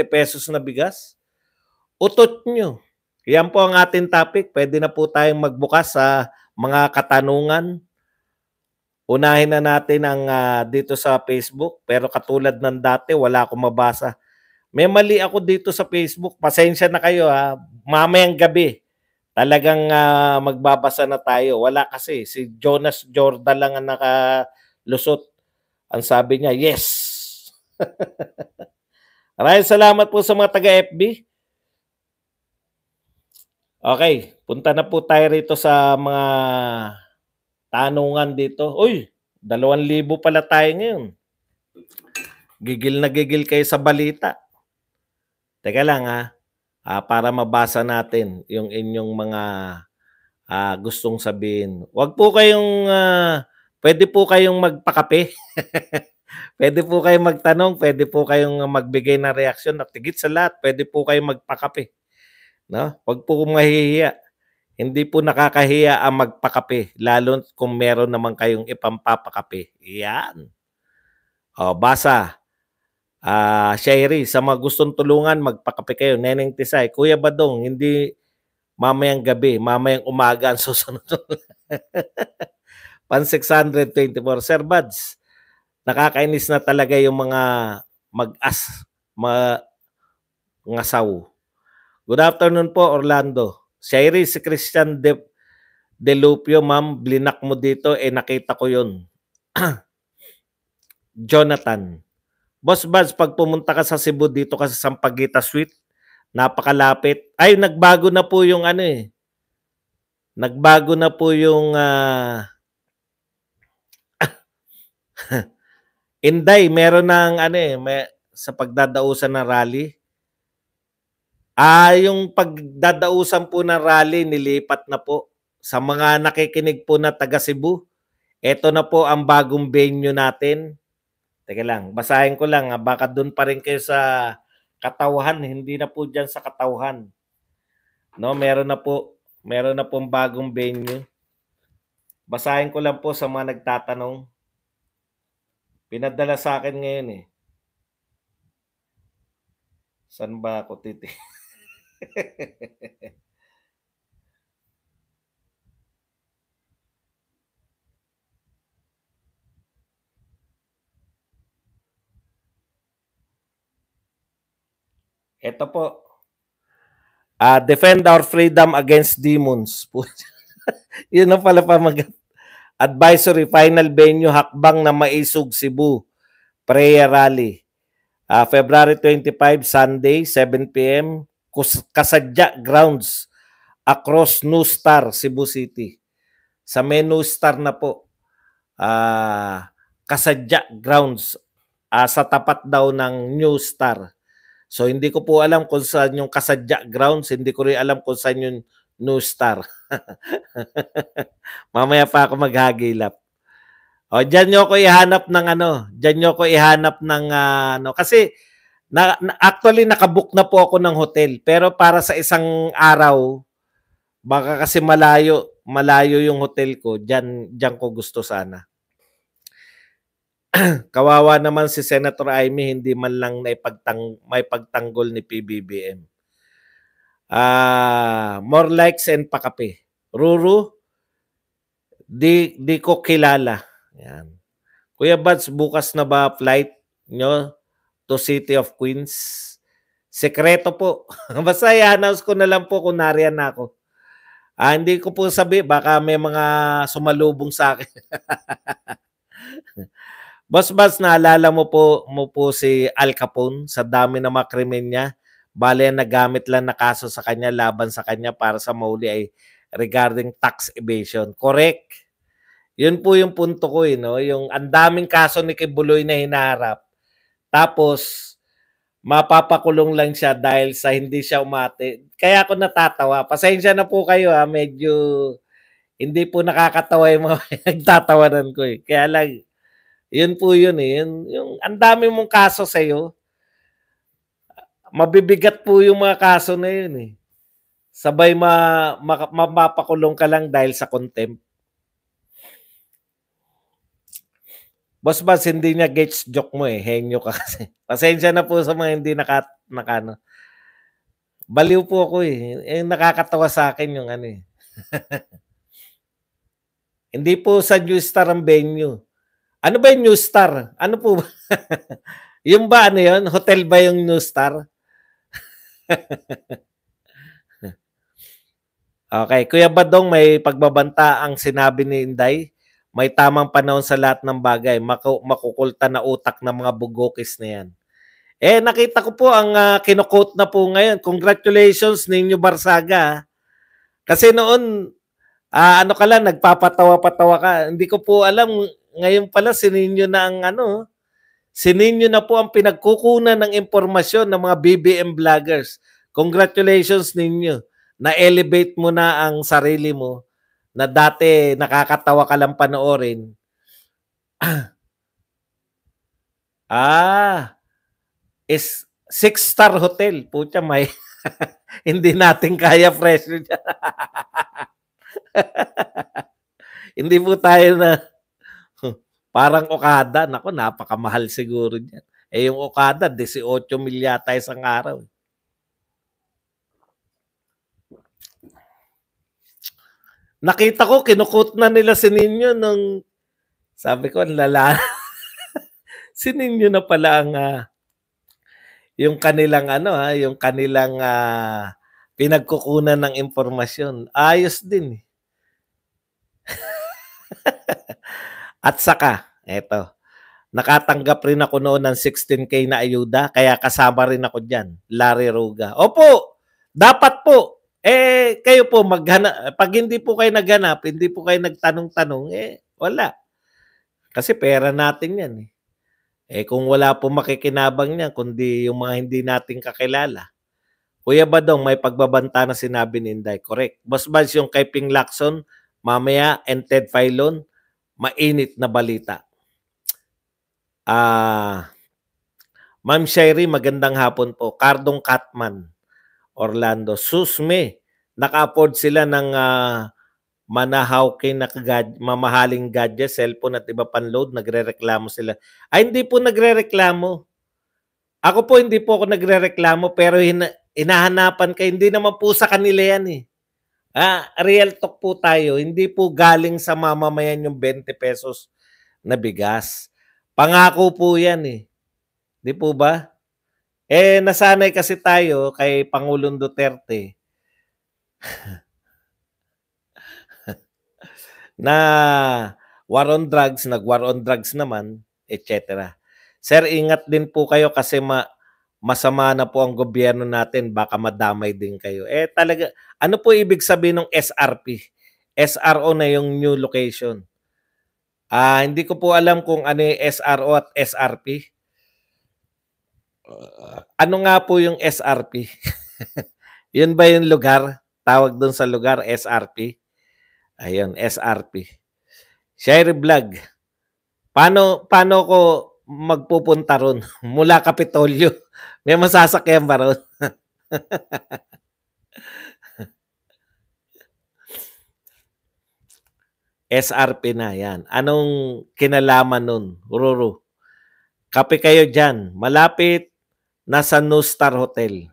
pesos na bigas. Utot nyo. Yan po ang ating topic. Pwede na po tayong magbukas sa mga katanungan. Unahin na natin ang dito sa Facebook. Pero katulad ng dati, wala akong mabasa. May mali ako dito sa Facebook. Pasensya na kayo ha. Mamayang gabi. Talagang magbabasa na tayo. Wala kasi. Si Jonas Jordan lang ang nakalusot. Ang sabi niya, yes. Maraming salamat po sa mga taga-FB. Okay, punta na po tayo rito sa mga tanungan dito. Uy, 2,000 pala tayo ngayon. Gigil na gigil kayo sa balita. Teka lang ha, para mabasa natin yung inyong mga gustong sabihin. Wag po kayong, pwede po kayong magpakape. Pwede po kayong magtanong, pwede po kayong magbigay ng reaksyon. At higit sa lahat, pwede po kayong magpakape. No? Wag po mahihiya. Hindi po nakakahiya ang magpakape, lalo kung meron naman kayong ipampapakape. Yan. O, basa. Shairi, sa mga gustong tulungan, magpakape kayo. Neneng Tisay, Kuya Badong, hindi mamayang gabi, mamayang umaga ang susunod. Pan 624. Sir Buds, nakakainis na talaga yung mga ngasaw. Good afternoon po, Orlando. Shairi, si Christian Delupio, ma'am, blinak mo dito, nakita ko yun. Jonathan. Boss Buds, pag pumunta ka sa Cebu dito ka sa Sampaguita Suite, napakalapit. Ay, nagbago na po yung nagbago na po yung Inday, meron ng sa pagdadausan ng rally. Yung pagdadausan po ng rally, nilipat na po. Sa mga nakikinig po na taga Cebu, ito na po ang bagong venue natin. Teka lang, basahin ko lang. Baka doon pa rin kayo sa Katauhan. Hindi na po dyan sa Katauhan. No, meron na pong bagong venue. Basahin ko lang po sa mga nagtatanong. Pinadala sa akin ngayon eh. Saan ba ako titi? Ito po. Defend our freedom against demons. Yun na pala pamagat. Advisory, final venue, hakbang na maisog Cebu. Prayer rally. February 25, Sunday, 7 p.m. Kasadya Grounds across New Star, Cebu City. Sa may New Star na po. Kasadya Grounds. Sa tapat daw ng New Star. So, hindi ko po alam kung saan yung Kasadya Grounds. Hindi ko rin alam kung saan yung New Star. Mamaya pa ako maghagilap. O, diyan nyo ko ihanap ng diyan nyo ko ihanap ng kasi actually nakabook na po ako ng hotel, pero para sa isang araw, baka kasi malayo yung hotel ko, diyan ko gusto sana. Kawawa naman si Senator Amy, hindi man lang may pagtanggol ni PBBM. More likes and pakape. Ruru, di ko kilala. Yan. Kuya Buds, bukas na ba flight nyo to City of Queens? Sekreto po. Basta i-announce ko na lang po kung nariyan na ako. Hindi ko po sabi, baka may mga sumalubong sa akin. Boss Buds, naalala mo po si Al Capone sa dami ng mga krimen niya. Bale, nagamit lang na kaso sa kanya, laban sa kanya para sa mahuli ay regarding tax evasion. Correct. Yun po yung punto ko no? Yung ang daming kaso ni Kibuloy na hinaharap. Tapos, mapapakulong lang siya dahil sa hindi siya umate. Kaya ako natatawa. Pasensya na po kayo medyo hindi po nakakatawa yung mga nagtatawanan ko eh. Kaya lang, yun po yun eh. Yung ang dami mong kaso sa'yo, mabibigat po yung mga kaso na yun eh. Sabay mapapakulong ka lang dahil sa contempt. Boss Baz, hindi niya gets joke mo eh. Henyo ka kasi. Pasensya na po sa mga hindi nakano. Baliw po ako eh. Nakakatawa sa akin yung ano eh. Hindi po sa New Star ang venue. Ano ba yung New Star? Ano po ba? Yung ba ano yun? Hotel ba yung New Star? Okay. Kuya Badong, may pagbabanta ang sinabi ni Inday. May tamang panahon sa lahat ng bagay. Makukulta na utak ng mga bugokis na yan. Nakita ko po ang kino-quote na po ngayon. Congratulations ninyo Barsaga. Kasi noon, ano ka lang, nagpapatawa-patawa ka. Hindi ko po alam, ngayon pala sininyo na ang sininyo na po ang pinagkukunan ng impormasyon ng mga BBM vloggers. Congratulations ninyo. Na-elevate mo na ang sarili mo na dati nakakatawa ka lang panoorin. Is 6-star hotel. Pucha, may hindi natin kaya presyo dyan. Hindi po tayo na parang Okada. Naku, napakamahal siguro dyan. Yung Okada, 18 mil yata isang araw. Nakita ko, kinukot na nila si Ninyo nung sabi ko, lala. Si Ninyo na pala ang yung kanilang yung kanilang pinagkukunan ng impormasyon. Ayos din. At saka, eto, nakatanggap rin ako noon ng 16K na ayuda, kaya kasama rin ako dyan, Larry Ruga. Opo, dapat po. Kayo po maghanap. Pag hindi po kayo naghanap, hindi po kayo nagtanong-tanong, wala. Kasi pera natin yan. Kung wala po makikinabang niyan, kundi yung mga hindi natin kakilala. Kuya Badong, may pagbabanta na sinabi ni Inday. Correct. Boss Baz, yung kay Ping Lacson, mamaya, and Ted Filon, mainit na balita. Ma'am Sherry, magandang hapon po. Cardong Catman, Orlando. Susme, naka-afford sila ng manahawkin na mamahaling gadget, cellphone at iba pang load, nagre-reklamo sila. Hindi po nagre-reklamo. Ako po hindi po ako nagre-reklamo pero hinahanapan kayo. Hindi naman po sa kanila yan eh. Real talk po tayo. Hindi po galing sa mamamayan yung 20 pesos na bigas. Pangako po yan eh. Di po ba? Nasanay kasi tayo kay Pangulong Duterte na war on drugs, nag-war on drugs naman, etc. Sir, ingat din po kayo kasi masama na po ang gobyerno natin, baka madamay din kayo. Talaga, ano po ibig sabihin ng SRP? SRO na yung new location. Hindi ko po alam kung ano yung SRO at SRP. Ano nga po yung SRP? Yun ba yung lugar? Tawag doon sa lugar, SRP? Ayun, SRP. Share vlog. Paano ko magpupunta ron? Mula Kapitolyo. May masasakyan ba ron? SRP na yan. Anong kinalaman nun? Ruru. Kape kayo dyan. Malapit, nasa New Star Hotel.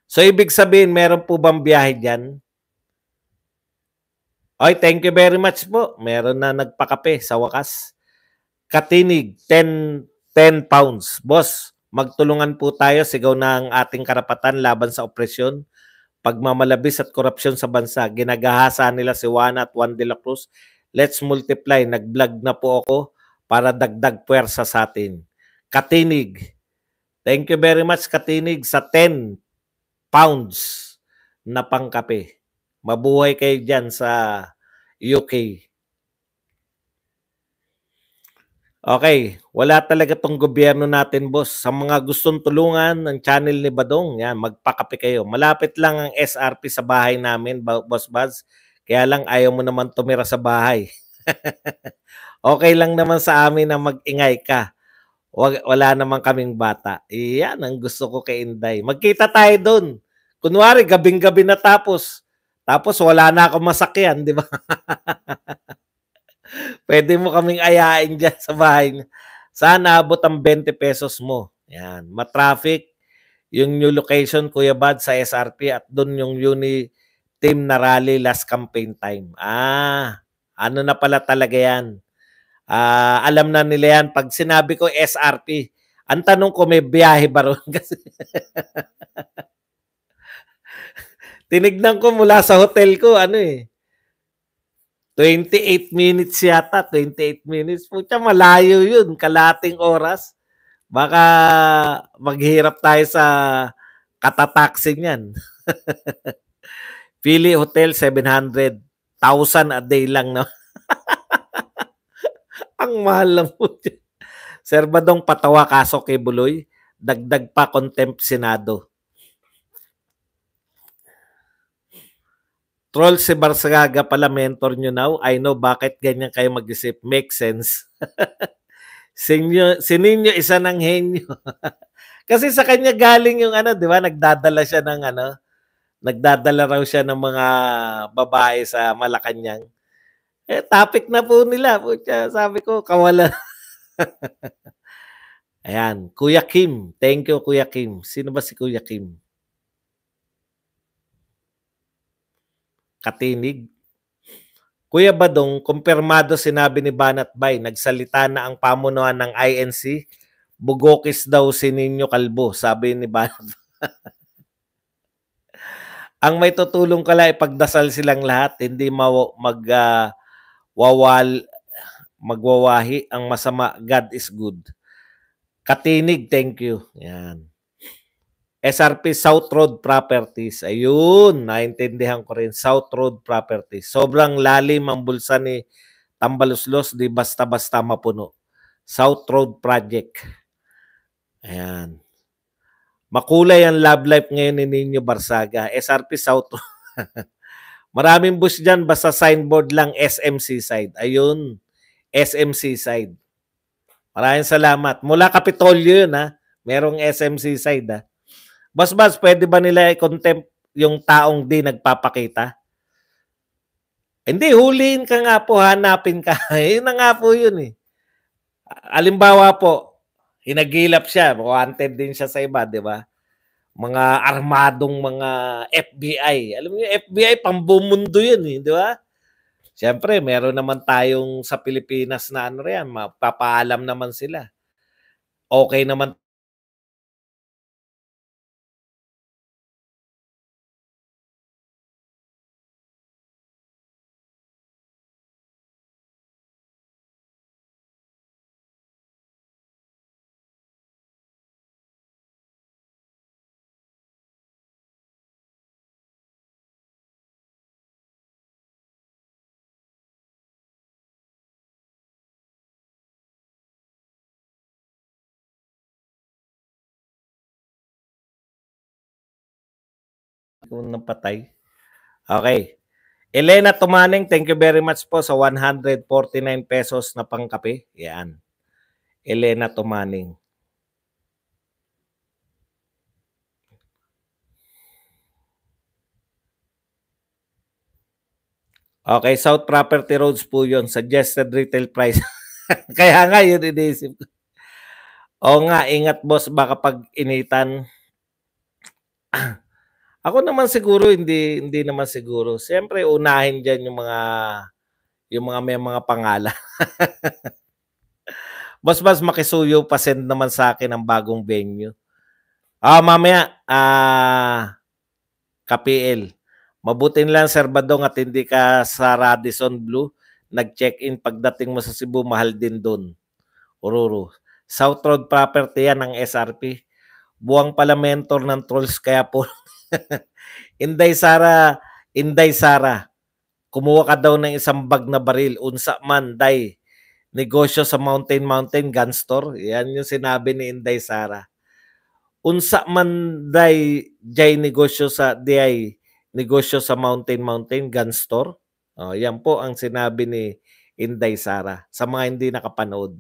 So, ibig sabihin, meron po bang biyahe dyan? Oy, thank you very much po. Meron na nagpakape sa wakas. Katinig, 10 pounds. Boss, magtulungan po tayo. Sigaw na ang ating karapatan laban sa opresyon, pagmamalabis at korupsyon sa bansa. Ginagahasa nila si Juana at Juan de la Cruz. Let's multiply. Nag-vlog na po ako para dagdag puwersa sa atin. Katinig. Thank you very much, Katinig, sa 10 pounds na pangkape. Mabuhay kayo dyan sa UK. Okay, wala talaga tong gobyerno natin, boss. Sa mga gustong tulungan ng channel ni Badong, yan, magpakape kayo. Malapit lang ang SRP sa bahay namin, Boss Baz. Kaya lang ayaw mo naman tumira sa bahay. Okay lang naman sa amin na mag-ingay ka. Wala naman kaming bata. Iyan ang gusto ko kay Inday. Magkita tayo doon. Kunwari, gabing-gabi na tapos wala na akong masakyan, di ba? Pwede mo kaming ayain dyan sa bahay niyo. Sana abot ang 20 pesos mo. Yan. Ma-traffic yung new location, Kuya Bad, sa SRP at doon yung uni team na rally last campaign time. Ano na pala talaga yan. Alam na nila yan. Pag sinabi ko SRP, ang tanong ko may biyahe ba ron? Kasi tinignan ko mula sa hotel ko, 28 minutes yata, 28 minutes. Pucha, malayo yun, kalating oras. Baka maghirap tayo sa katataksi niyan. Pili Hotel, 700. 1,000 a day lang, no? Ang mahal lang po. Sir Badong patawa kaso kay Buloy, dagdag pa contempt Senado. Troll si Barsaga pala mentor nyo now. I know bakit ganyan kayo mag-isip. Makes sense. Sininyo isa ng henyo. Kasi sa kanya galing yung di ba? Nagdadala raw siya ng mga babae sa Malacanang. Topic na po nila. Pucha, sabi ko, kawalan. Ayan, Kuya Kim. Thank you, Kuya Kim. Sino ba si Kuya Kim? Katinig. Kuya Badong, kumpirmado sinabi ni Banat Bay, nagsalita na ang pamunuan ng INC, bugokis daw si Nino Calvo, sabi ni Banat. Ang may tutulong kala ipagdasal silang lahat, hindi magwawahi ang masama. God is good. Katinig, thank you. Yan. SRP South Road Properties. Ayun, naintindihan ko rin. South Road Properties. Sobrang lalim ang bulsa ni Tambaluslos, di basta-basta mapuno. South Road Project. Ayan. Makulay ang love life ngayon ni Nino Barsaga. SRP South Road. Maraming bus dyan, basta signboard lang SMC side. Ayun, SMC side. Maraming salamat. Mula Kapitolyo yun, merong SMC side, Bas, pwede ba nila i-contempt yung taong di nagpapakita? Hindi, huliin ka nga po, hanapin ka. Yun na nga po yun Alimbawa po, hinagilap siya, wanted din siya sa iba, di ba? Mga armadong mga FBI. Alam niyo, FBI, pambumundo yun, di ba? Siyempre, meron naman tayong sa Pilipinas na yan, mapapaalam naman sila. Okay naman kung napatay. Okay. Elena Tumaning, thank you very much po sa 149 pesos na pangkape. Yan. Elena Tumaning. Okay, South Property Roads po yun. Suggested retail price. Kaya nga yun inisip ko. Oo nga, ingat boss, baka pag initan. Ako naman siguro, hindi naman siguro. Siyempre, unahin dyan yung mga may mga pangalan. Boss, makisuyo pa send naman sa akin ang bagong venue. Mamaya, KPL. Mabutin lang, Sir Badong, at hindi ka sa Radisson Blue. Nag-check-in pagdating mo sa Cebu, mahal din doon. Oruro. South Road Property yan ng SRP. Buwang pala mentor ng trolls, kaya po Inday Sara, kumuha ka daw ng isang bag na baril. Unsa man, day. Negosyo sa Mountain Gun Store. Yan yung sinabi ni Inday Sara. Unsa man, day, jay negosyo sa Mountain Gun Store. Yan po ang sinabi ni Inday Sara. Sa mga hindi nakapanood.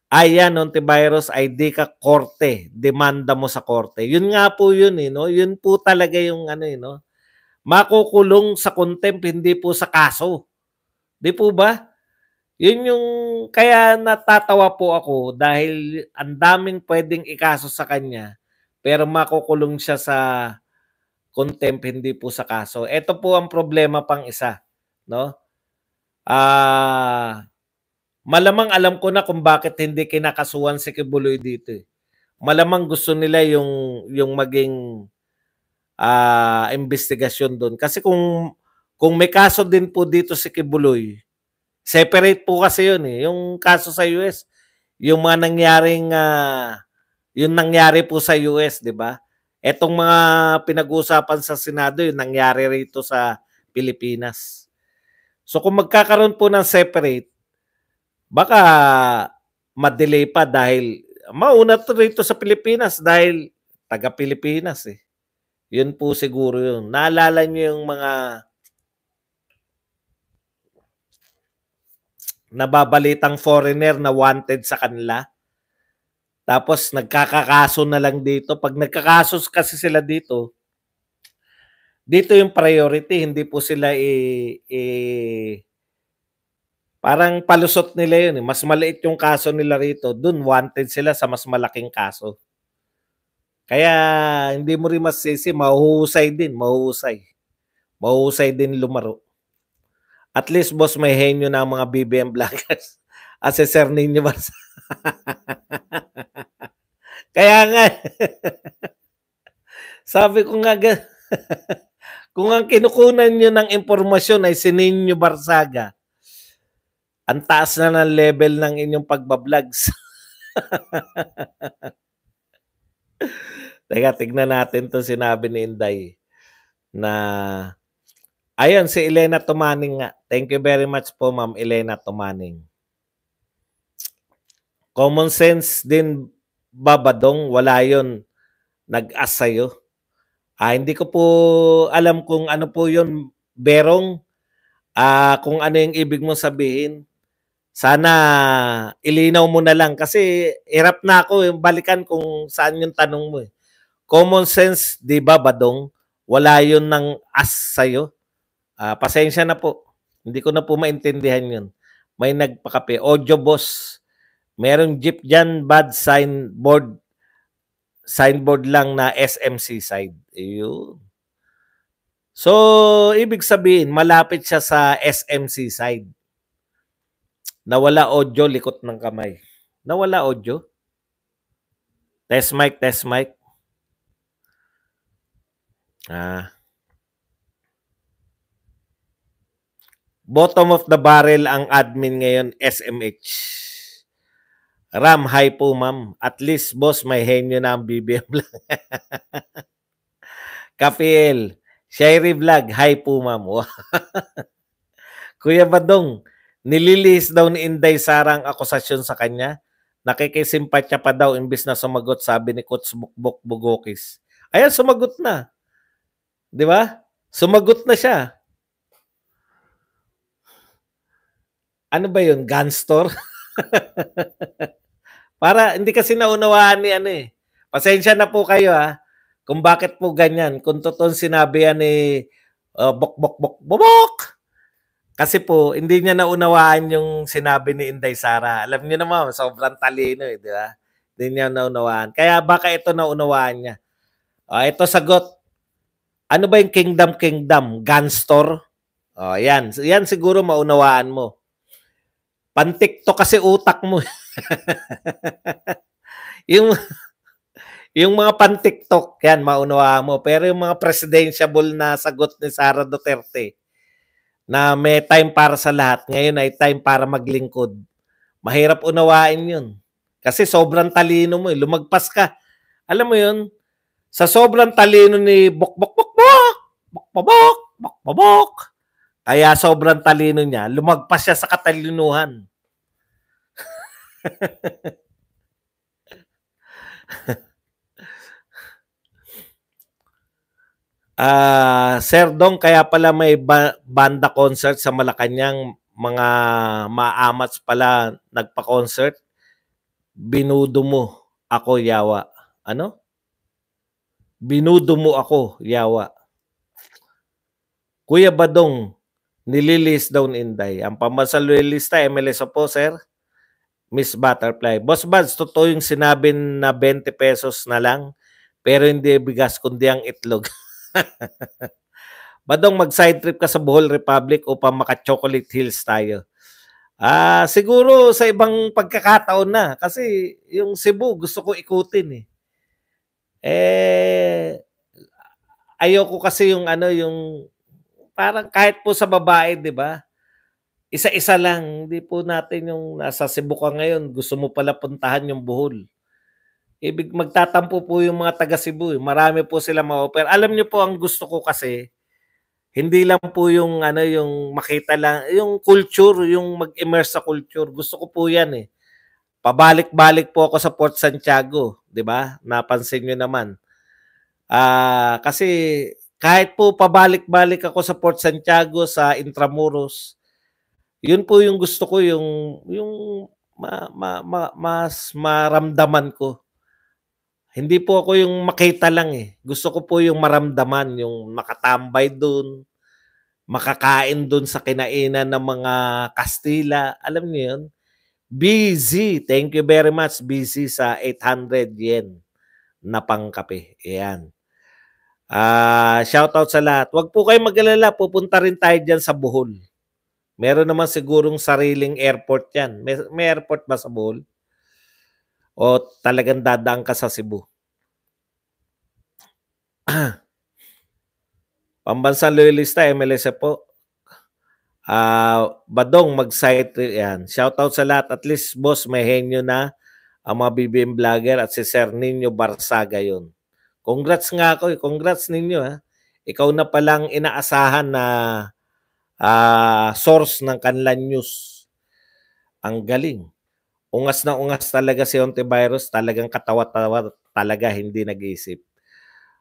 Ayan, Ontivirus, ID ka korte. Demanda mo sa korte. Yun nga po yun, no? Yun po talaga yung no? Makukulong sa contempt, hindi po sa kaso. Di po ba? Yun yung kaya natatawa po ako dahil ang daming pwedeng ikaso sa kanya, pero makukulong siya sa contempt, hindi po sa kaso. Ito po ang problema pang isa, no? Malamang alam ko na kung bakit hindi kinakasuhan si Kibuloy dito, eh. Malamang gusto nila yung maging investigasyon doon. Kasi kung may kaso din po dito si Kibuloy, separate po kasi yun, eh. Yung kaso sa US, yung mga nangyaring yung nangyari po sa US, 'di ba? Etong mga pinag-uusapan sa Senado, yung nangyari rito sa Pilipinas. So kung magkakaroon po ng separate, baka ma-delay pa dahil mauna to rito sa Pilipinas dahil taga Pilipinas, eh. Yun po siguro yun. Naalala niyo yung mga nababalitang foreigner na wanted sa kanila? Tapos nagkakakaso na lang dito. Pag nagkakaso kasi sila dito, dito yung priority, hindi po sila parang palusot nila yun, eh. Mas maliit yung kaso nila rito, dun wanted sila sa mas malaking kaso. Kaya hindi mo rin masisi, mahuhusay din, mahuhusay. Mahuhusay din lumaro. At least, boss, may henyo na ang mga BBM vloggers. As Sir Nino Barsa. Kaya nga, sabi ko nga, kung ang kinukunan nyo ng impormasyon ay si Nino Barsaga, ang taas na ng level ng inyong pagbablogs. Teka, tignan natin to sinabi ni Inday na ayun, si Elena Tumaning nga. Thank you very much po, Ma'am Elena Tumaning. Common sense din, Babadong, wala yun nag-as sa'yo. Hindi ko po alam kung ano po yun, Berong. Kung ano yung ibig mong sabihin. Sana ilinaw mo na lang kasi hirap na ako yung balikan kung saan yung tanong mo, eh. Common sense, di ba, Badong? Wala yun ng as sa'yo. Pasensya na po. Hindi ko na po maintindihan yun. May nagpakape. Audio boss. Merong jeep dyan, bad signboard lang na SMC side. Ayun. So, ibig sabihin, malapit siya sa SMC side. Nawala audio, likot ng kamay. Nawala audio? Test mic, test mic. Bottom of the barrel ang admin ngayon, SMH. Ram, hi po, ma'am. At least, boss, may henyo na ang BBM lang. Kapiel, Sherry Vlog, hi po, ma'am. Kuya Badong, nililihis daw ni Inday Sara ang akusasyon sa kanya. Nakikisimpatya pa daw imbis na sumagot, sabi ni Coach Bukbok Bugokis. Ayan, sumagot na. Di ba? Sumagot na siya. Ano ba yun? Gun store? Para hindi kasi naunawaan ni ano, eh. Pasensya na po kayo, ha, kung bakit po ganyan. Kung totoong sinabi yan ni Bok. Kasi po, hindi niya naunawaan yung sinabi ni Inday Sara. Alam niyo naman, sobrang talino, eh, di ba? Hindi niya naunawaan. Kaya baka ito naunawaan niya. Ito sagot. Ano ba yung Kingdom? Gun store? Yan. Yan siguro maunawaan mo. Pan-TikTok kasi utak mo. yung mga pan-TikTok, yan, maunawaan mo. Pero yung mga presidentiable na sagot ni Sara Duterte, na may time para sa lahat, ngayon ay time para maglingkod. Mahirap unawain yun. Kasi sobrang talino mo, eh. Lumagpas ka. Alam mo yun? Sa sobrang talino ni Bok, kaya sobrang talino niya, lumagpas siya sa katalinuhan. Sir Dong, kaya pala may banda concert sa Malacanang, mga maamats pala nagpa-concert. Binudo mo ako, yawa. Ano? Binudo mo ako, yawa. Kuya Badong, Nililis daw ni Inday. Ang pambansang loyalista, MLS po, sir. Miss Butterfly. Boss Buds, totoo yung sinabi na 20 pesos na lang, pero hindi bigas, kundi ang itlog. Badong, mag-side trip ka sa Bohol Republic upang maka-Chocolate Hills tayo. Siguro sa ibang pagkakataon na. Kasi yung Cebu, gusto ko ikutin eh. Ayoko kasi yung yung parang kahit po sa babae, di ba? Isa-isa lang, hindi po natin yung nasa Cebu ka ngayon, gusto mo pala puntahan yung Bohol. Ibig magtatampo po yung mga taga Cebu. Marami po sila ma-offer. Alam niyo po ang gusto ko kasi, hindi lang po yung yung makita lang, yung culture, yung mag-immerse sa culture. Gusto ko po 'yan eh. Pabalik-balik po ako sa Port Santiago, 'di ba? Napansin niyo naman. Kasi kahit po pabalik-balik ako sa Port Santiago, sa Intramuros, yun po yung gusto ko, yung mas maramdaman ko. Hindi po ako yung makita lang eh. Gusto ko po yung maramdaman, yung makatambay doon, makakain doon sa kinainan ng mga Kastila. Alam niyo yun? Busy. Thank you very much. Busy sa 800 yen na pangkape. Ayan. Shoutout sa lahat. Huwag po kayong mag-alala. Pupunta rin tayo dyan sa Bohol. Meron naman sigurong sariling airport yan. May airport ba sa Bohol? O talagang dadaan ka sa Cebu? Pambansang loyalista, MLS po. Badong, mag-site yan. Shoutout sa lahat. At least, boss, may henyo na ang mga BBM vlogger at si Sir Nino Barsaga yun. Congrats nga ako. Congrats ninyo. Ha? Ikaw na palang inaasahan na source ng kanilang news. Ang galing. Ungas na ungas talaga si Ontivirus. Talagang katawa-tawa talaga, hindi nag-iisip.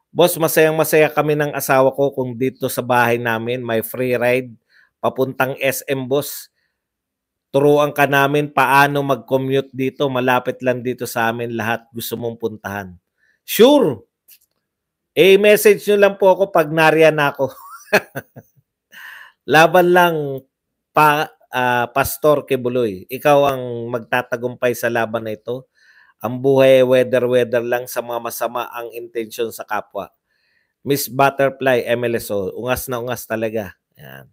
Boss, masayang-masaya kami ng asawa ko kung dito sa bahay namin may free ride papuntang SM, boss. Turuan ka namin paano mag-commute dito. Malapit lang dito sa amin lahat. Gusto mong puntahan. Sure! Message nyo lang po ako pag nariyan ako. Laban lang, Pastor Kibuloy. Ikaw ang magtatagumpay sa laban na ito. Ang buhay weather lang sa mga masama ang intensyon sa kapwa. Miss Butterfly, MLSO. Ungas na ungas talaga. Yan.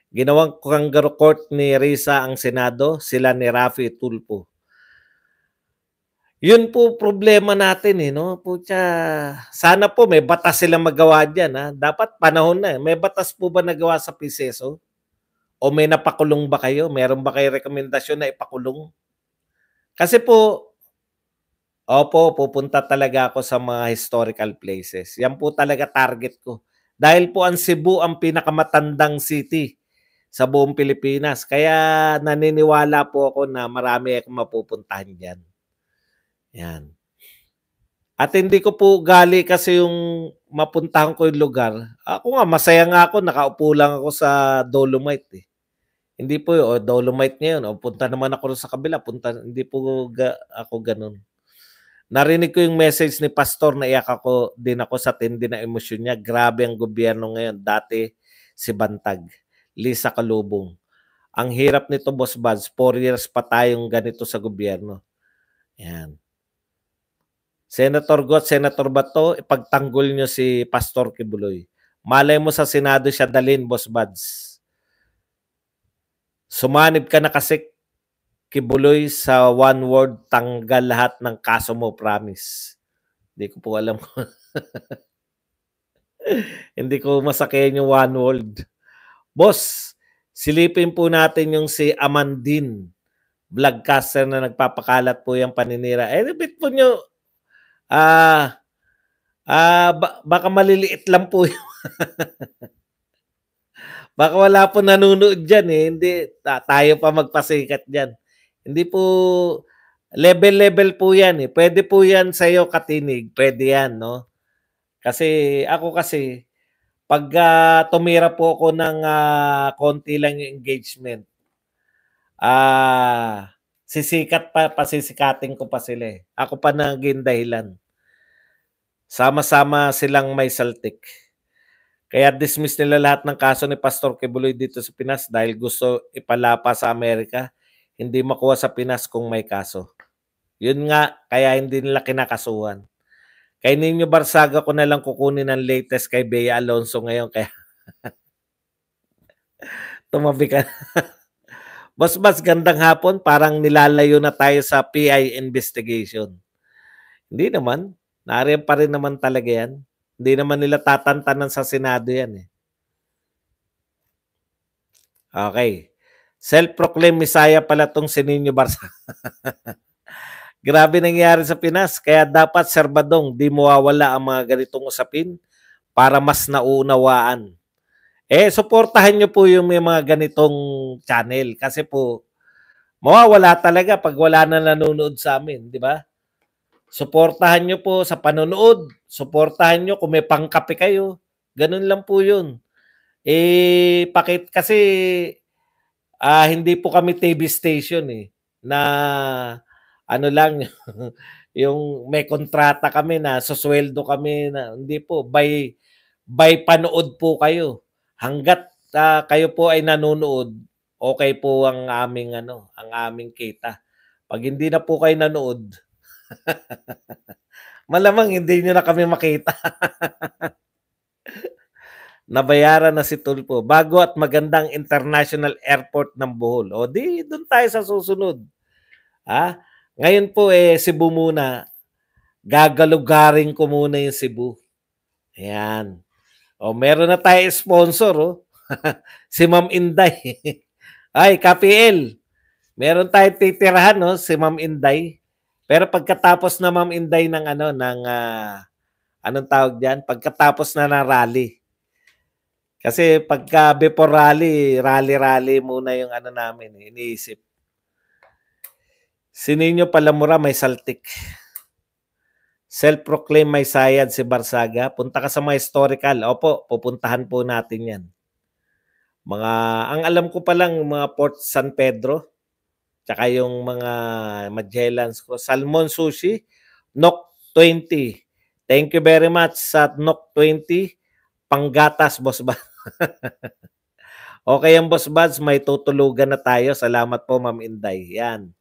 Ginawang kangaroo court ni Risa ang Senado, sila ni Rafi Tulpo. Yun po problema natin eh, no? Pucha, sana po may batas silang magawa diyan, ha. Dapat panahon na. May batas po ba nagawa sa PCSO? O may napakulong ba kayo? Meron ba kayo rekomendasyon na ipakulong? Kasi po, opo, pupunta talaga ako sa mga historical places. Yan po talaga target ko. Dahil po ang Cebu ang pinakamatandang city sa buong Pilipinas. Kaya naniniwala po ako na marami akong mapupuntahan dyan. Yan. At hindi ko po gali kasi yung mapuntahan ko yung lugar. Ako nga, masaya nga ako, nakaupo lang ako sa Dolomite eh. Hindi po yun, Dolomite ngayon, punta naman ako sa kabila, hindi po ako ganun. Narinig ko yung message ni Pastor, naiyak ako din ako sa tindi na emosyon niya. Grabe ang gobyerno ngayon. Dati si Bantag, Lisa Kalubong. Ang hirap nito, Boss Buds, 4 years pa tayong ganito sa gobyerno. Yan. Senator Got, Senator Bato, ipagtanggol nyo si Pastor Kibuloy. Malay mo sa Senado siya dalhin, Boss Buds. Sumanib ka na kasi, Kibuloy, sa one word, tanggal lahat ng kaso mo, promise. Hindi ko po alam kung hindi ko masakihin yung one word. Boss, silipin po natin yung si Amandine, vlogcaster na nagpapakalat po yung paninira. Repeat po nyo, baka maliliit lang po yung baka wala po nanonood dyan eh. Hindi, tayo pa magpasikat dyan. Hindi po, level po yan eh. Pwede po yan sa'yo katinig. Pwede yan, no? Kasi, ako kasi, pag tumira po ako ng konti lang yung engagement, sisikat pasisikatin ko pa sila eh. Ako pa naging dahilan. Sama-sama silang may saltik. Kaya dismiss nila lahat ng kaso ni Pastor Kibuloy dito sa Pinas dahil gusto ipalapa sa Amerika. Hindi makuha sa Pinas kung may kaso. Yun nga, kaya hindi nila kinakasuhan. Kay Nino Barsaga ko na lang kukunin ang latest kay Bea Alonso ngayon. Kaya tumabi ka. Mas gandang hapon, parang nilalayo na tayo sa PI investigation. Hindi naman. Nariyan pa rin naman talaga yan. Hindi naman nila tatantanan sa Senado yan eh. Okay. Self-proclaimed Messiah pala tong si Nino Barsaga. Grabe nangyari sa Pinas. Kaya dapat, Sir Badong, di mawawala ang mga ganitong usapin para mas nauunawaan. Suportahan nyo po yung may mga ganitong channel. Kasi po, mawawala talaga pag wala na nanonood sa amin. Di ba? Suportahan nyo po sa panonood. Suportahan nyo kung may pangkape kayo. Ganun lang po yun. Kasi hindi po kami TV station na ano lang yung may kontrata kami na susweldo kami na hindi po by panood po kayo. Hangga't kayo po ay nanonood, okay po ang aming ang aming kita. Pag hindi na po kayo nanood, malamang hindi niyo na kami makita. Nabayaran na si Tulfo. Bago at magandang international airport ng Bohol. O di, doon tayo sa susunod. Ngayon po Cebu muna. Gagalugarin ko muna yung Cebu. Ayan. O meron na tayo sponsor. Si Ma'am Inday. Ay, KPL. Meron tayo titirahan si Ma'am Inday. Pero pagkatapos na Ma'am Inday ng anong tawag diyan? Pagkatapos na ng rally. Kasi pagka before rally muna yung namin, iniisip. Si Nino Palamura may saltik. Self-proclaimed may sayad si Barsaga. Punta ka sa mga historical. Opo, pupuntahan po natin yan. Ang alam ko pa lang, mga Port San Pedro, tsaka yung mga Magellans ko. Salmon Sushi, NOC 20. Thank you very much sa NOC 20. Panggatas, Boss Bad. Okay ang Boss Bads, may tutulugan na tayo. Salamat po, Ma'am Inday. Yan.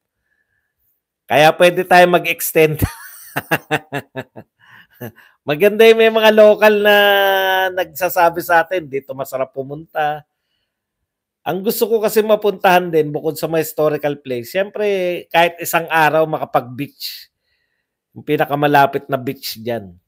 Kaya pwede tayo mag-extend. Maganda yung may mga local na nagsasabi sa atin, dito masarap pumunta. Ang gusto ko kasi mapuntahan din, bukod sa mga historical place, siyempre kahit isang araw makapag-beach. Yung pinakamalapit na beach dyan.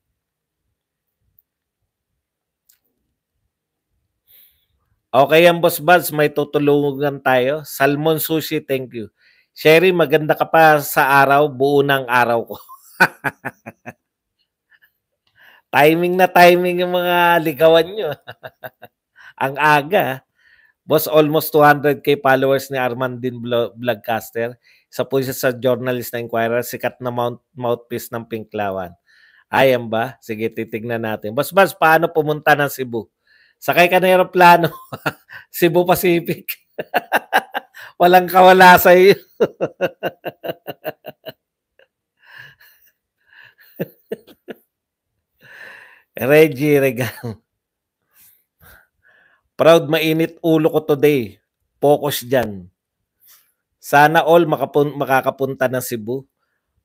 Okay ang Boss Buds, may tutulungan tayo. Salmon Sushi, thank you. Sherry, maganda ka pa sa araw, buo ng araw ko. Timing na timing yung mga ligawan nyo. Ang aga. Boss, almost 200k followers ni Armandin Vlogcaster. Isa po siya sa Journalist na Inquirer, sikat na mouthpiece ng Pinklawan. Ayan ba? Sige, titignan natin. Boss, paano pumunta ng Cebu? Sakay ka na aeroplano. Cebu Pacific. Walang kawala sa iyo. Reggie Regal. Proud mainit ulo ko today. Focus dyan. Sana all makakapunta ng Cebu.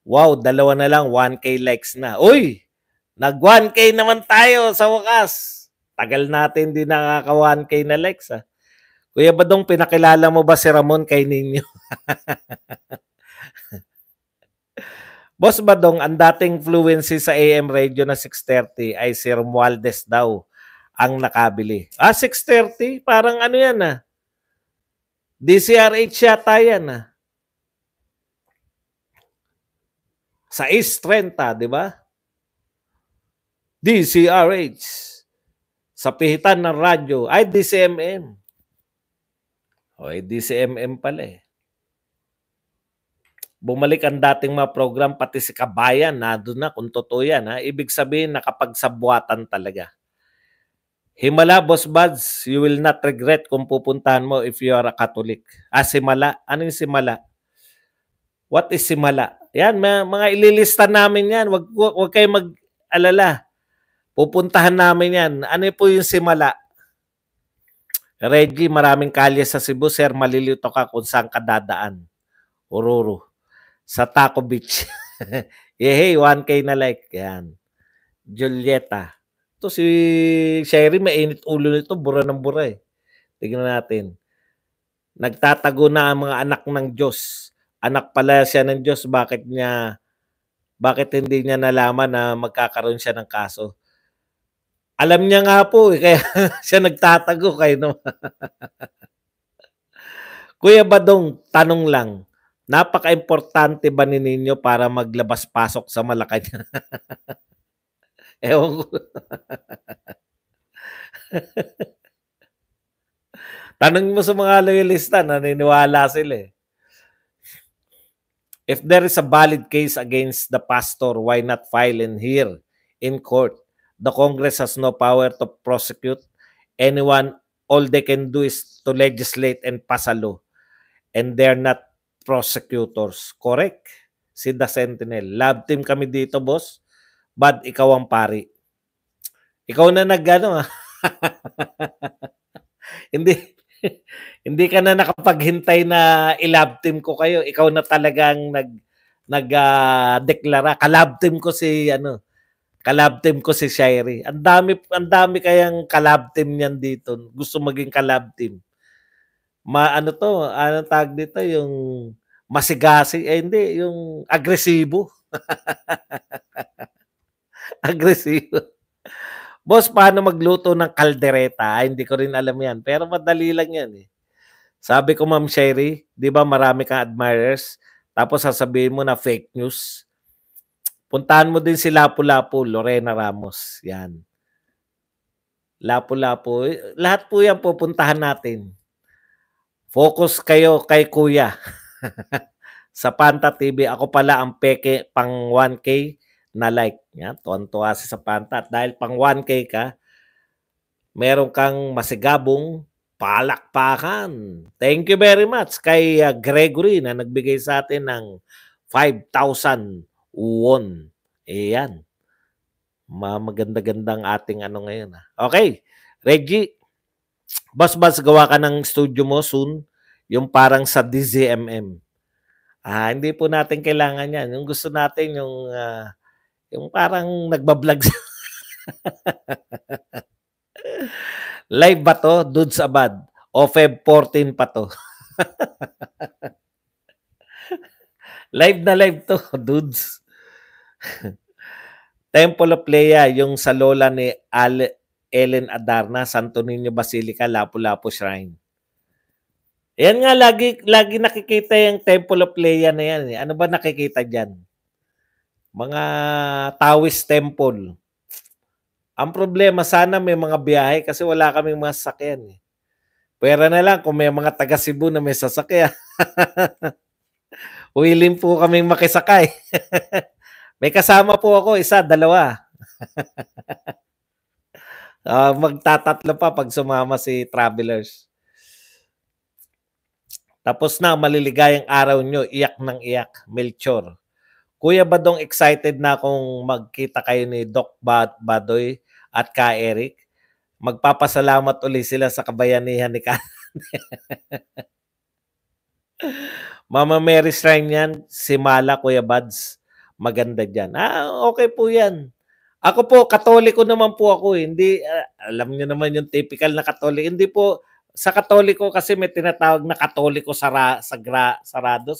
Wow, 2 na lang, 1K likes na. Uy! Nag 1K naman tayo sa wakas. Tagal natin din nakaka 1K na likes. Kuya Badong, pinakilala mo ba si Ramon kay Nino? Boss Badong, ang dating fluency sa AM radio na 630 ay si Romualdez daw ang nakabili. 630? Parang ano yan DCRH yata yan Sa East 30, di ba? DCRH. Sa pihitan ng radyo. Ay, DCMM. DCMM pala Bumalik ang dating mga program, pati si Kabayan, doon na kung totoo yan. Ibig sabihin, nakapagsabuatan talaga. Himala, Boss Buds, you will not regret kung pupuntahan mo if you are a Catholic. Simala. Ano yung Simala? What is Simala? Yan, mga ililista namin yan. Wag kayo mag-alala. Pupuntahan namin yan. Ano po yung Simala? Reggie, maraming kalye sa Cebu, sir. Malilito ka kung saan ka dadaan. Oruro. Sa Taco Beach. Hey, 1K na like. Yan. Julieta. Ito si Sherry, mainit ulo nito. Bura ng bura eh. Tignan natin. Nagtatago na ang mga anak ng Diyos. Anak pala siya ng Diyos. Bakit hindi niya nalaman na magkakaroon siya ng kaso? Alam niya nga po eh, kaya siya nagtatago kayo no. Kuya Badong, tanong lang. Napaka-importante ba ni ninyo para maglabas-pasok sa Malacanang? Ewan ko. Tanong mo sa mga loyalista, naniniwala sila eh. If there is a valid case against the pastor, why not file in here in court? The Congress has no power to prosecute anyone. All they can do is to legislate and pass a law. And they're not prosecutors. Correct? Si The Sentinel. Love team kami dito, boss. Bad, ikaw ang pari. Ikaw na nag-ano hindi hindi ka na nakapaghintay na i-love team ko kayo. Ikaw na talagang nag-deklara. Ka-love team ko si ka-love team ko si Shirey. Ang dami kayang ka-love team niyan dito. Gusto maging ka-love team. Ano tag dito yung masigasi, hindi, yung agresibo. Agresibo. Boss, paano magluto ng kaldereta? Hindi ko rin alam yan. Pero madali lang yan eh. Sabi ko, Ma'am Sherry, di ba marami kang admirers? Tapos sasabihin mo na fake news. Puntahan mo din si Lapu-Lapu, Lorena Ramos. Yan. Lapu-Lapu. Lahat po yan pupuntahan natin. Focus kayo kay Kuya. Sa Panta TV, ako pala ang peke pang 1K na like. Yan, tuwan-tuwa si sa Panta. At dahil pang 1K ka, meron kang masigabong palakpakan. Thank you very much kay Gregory na nagbigay sa atin ng 5,000 won. Ayan. Maganda-gandang ating ano ngayon. Okay. Reggie, Boss, gawa ka ng studio mo soon. Yung parang sa DZMM. Hindi po natin kailangan yan. Yung gusto natin, yung parang nagbablog. Live ba to? Dudes Abad. O Feb 14 pa to. Live na live to, dudes. Temple of Leia, yung sa lola ni Ellen Adarna, Santo Niño Basilica, Lapu-Lapu Shrine. Yan nga, lagi nakikita yung Temple of Leia na yan. Ano ba nakikita dyan? Mga Taoist temple. Ang problema, sana may mga biyahe kasi wala kaming mga sasakyan. Pwera na lang kung may mga taga Cebu na may sasakyan. Willing po kaming makisakay. May kasama po ako, isa, dalawa. Magtatatlo pa pag sumama si Travelers. Tapos na, maliligayang araw nyo, iyak ng iyak, Melchor. Kuya Badong, excited na akong magkita kayo ni Doc Badoy at Ka Eric. Magpapasalamat uli sila sa kabayanihan ni Ka. Mama Mary Shrine yan, si Mala, Kuya Bads. Maganda dyan. Okay po yan. Ako po, Katoliko naman po ako. Hindi, alam niyo naman yung typical na Katoliko. Hindi po, sa Katoliko kasi may tinatawag na Katoliko sagrado.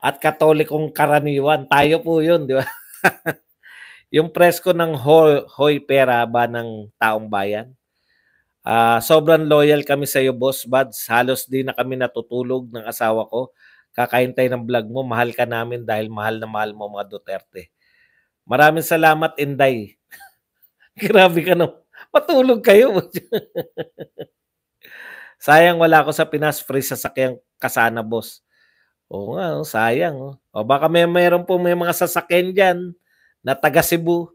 At Katolikong karaniwan. Tayo po yun, di ba? Yung presko ng Hoy Pera ba ng taong bayan. Sobrang loyal kami sa iyo, Boss Buds. Halos di na kami natutulog ng asawa ko. Kakahintay ng vlog mo. Mahal ka namin dahil mahal na mahal mo mga Duterte. Maraming salamat, Inday. Grabe ka no. Matulog kayo. Sayang wala ako sa Pinas. Free sasakyang kasana, boss. Oo nga, sayang. O baka meron po may mga sasakyan dyan na taga Cebu.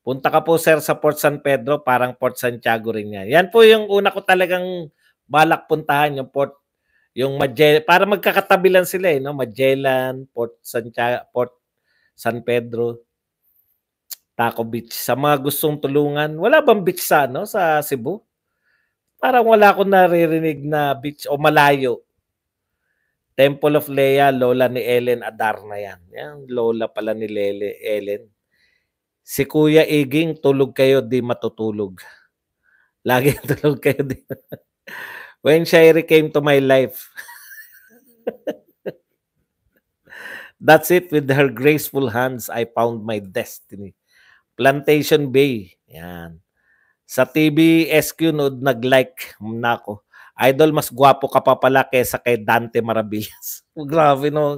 Punta ka po, sir, sa Port San Pedro. Parang Port Santiago rin yan. Yan po yung una ko talagang balak puntahan. Yung Port, yung Magellan. Para magkakatabi lang sila no? Magellan, Port San Pedro. Taco Beach. Sa mga gustong tulungan, wala bang beach sa ano, sa Cebu? Parang wala akong naririnig na beach o malayo. Temple of Lea, lola ni Ellen Adarna yan. Yan, lola pala ni Ellen. Si Kuya Iging, tulog kayo, di matutulog. Lagi tulog kayo, di. When Shairi came to my life. That's it, with her graceful hands, I found my destiny. Plantation Bay. Yan. Sa TVSQ nood nag-like na ako. Idol, mas gwapo ka pa pala kaysa kay Dante Maravillas. Grabe no.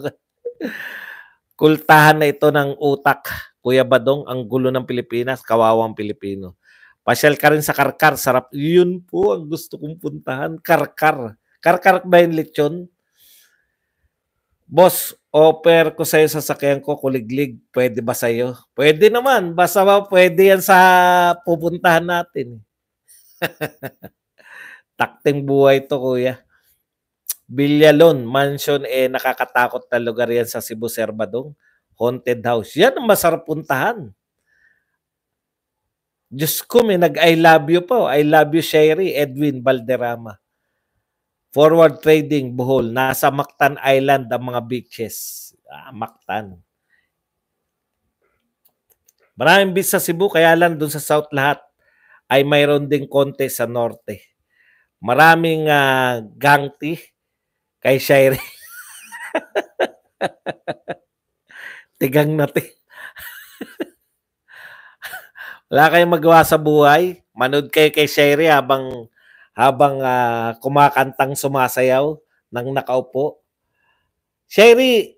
Kultahan na ito ng utak. Kuya Badong, ang gulo ng Pilipinas, kawawang Pilipino. Pasyal ka rin sa Karkar, sarap. Yun po ang gusto kong puntahan. Karkar. Karkar ba yung lechon? Boss, offer ko sa'yo sa sakyan ko, kuliglig. Pwede ba sa'yo? Pwede naman. Basta ba pwede yan sa pupuntahan natin. Takting buhay to, kuya. Villalon, mansion, nakakatakot na lugar yan sa Cebu, Serbadong. Haunted house. Yan ang masarap puntahan. Diyos ko, may nag-I love you po. I love you, Sherry. Edwin Valderrama. Forward Trading, Bohol. Nasa Mactan Island ang mga beaches. Mactan. Maraming beach sa Cebu, kaya lang dun sa south lahat ay mayroon ding konti sa norte. Maraming gang tea kay Sherry. Tigang na Wala kayong magawa sa buhay. Manood kayo kay Sherry habang kumakantang sumasayaw nang nakaupo. Sherry,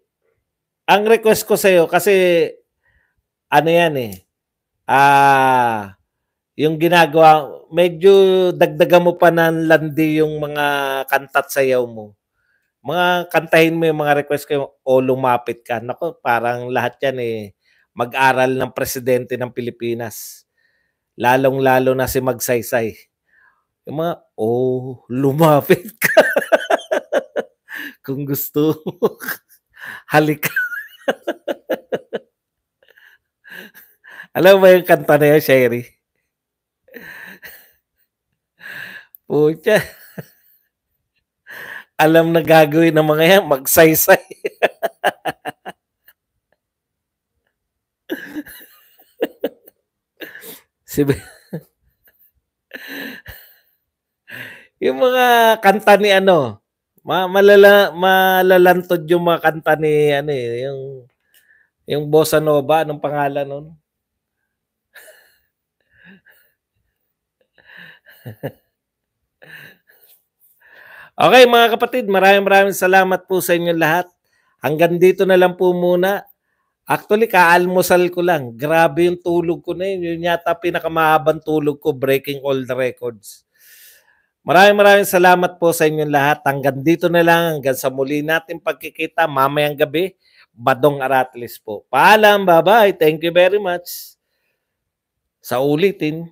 ang request ko sa iyo kasi ano yan yung ginagawa, medyo dagdagan mo pa ng landi yung mga kantat sayaw mo. Mga kantahin mo yung mga request ko o lumapit ka. Nako, parang lahat yan mag-aral ng presidente ng Pilipinas. Lalong-lalo na si Magsaysay. Yung mga, lumapit ka. Kung gusto mo, halika. Alam mo yung kanta na yan, Sherry? Pucha. Alam na gagawin ng mga yan, magsaysay. Yung mga kanta ni malalantod yung mga kanta ni yung Bossa Nova, anong pangalan nun? Okay mga kapatid, maraming salamat po sa inyo lahat. Hanggang dito na lang po muna. Actually, kaalmusal ko lang. Grabe yung tulog ko na yun. Yun yata pinakamahabang tulog ko, breaking all the records. Maraming salamat po sa inyong lahat. Hanggang dito na lang. Hanggang sa muli natin pagkikita mamayang gabi. Badong Aratlis po. Paalam, bye-bye. Thank you very much. Sa ulitin.